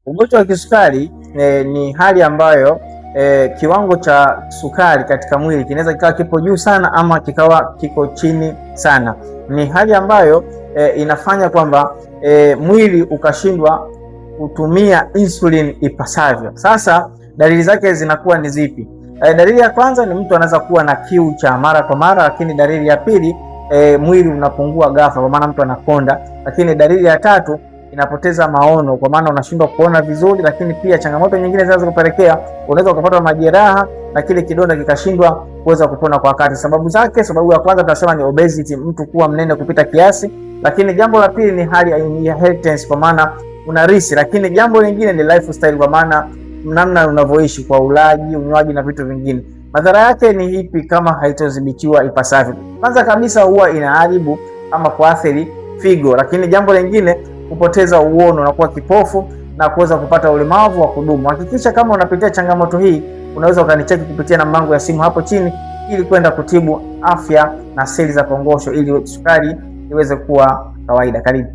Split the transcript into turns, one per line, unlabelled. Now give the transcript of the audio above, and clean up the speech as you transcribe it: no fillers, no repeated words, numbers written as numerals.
Ugonjwa wa kisukari ni hali ambayo kiwango cha sukari katika mwili kinaweza kikawa kipo juu sana ama kikawa kiko chini sana. Ni hali ambayo inafanya kwamba mwili ukashindwa kutumia insulin ipasavyo. Sasa dalili zake zinakuwa ni zipi? Dalili ya kwanza ni mtu anaweza kuwa na kiu cha mara kwa mara, lakini dalili ya pili mwili unapungua ghafla kwa maana mtu anakonda, lakini dalili ya tatu inapoteza maono kwa maana unashindwa kuona vizuri, lakini pia changamoto nyingine zinaweza kupelekea unaweza ukapata majeraha na kile kidonda kikashindwa kuweza kupona kwa wakati. Sababu zake, sababu ya kwanza tunasema ni obesity, mtu kuwa mnene kupita kiasi, lakini jambo la pili ni hali ya inheritance kwa maana unarisi, lakini jambo lingine ni lifestyle kwa maana namna unavyoishi kwa ulaji, unywaji na vitu vingine. Madhara yake ni ipi kama haitodhibitiwa ipasavyo? Kwanza kabisa huwa inaharibu ama kuathiri figo, lakini jambo lingine kupoteza uono na kuwa kipofu na kuweza kupata ulemavu wa kudumu. Hakikisha kama unapitia changamoto hii, unaweza ukanicheki kupitia namba yangu ya simu hapo chini ili kwenda kutibu afya na seli za kongosho ili sukari iweze kuwa kawaida. Karibu.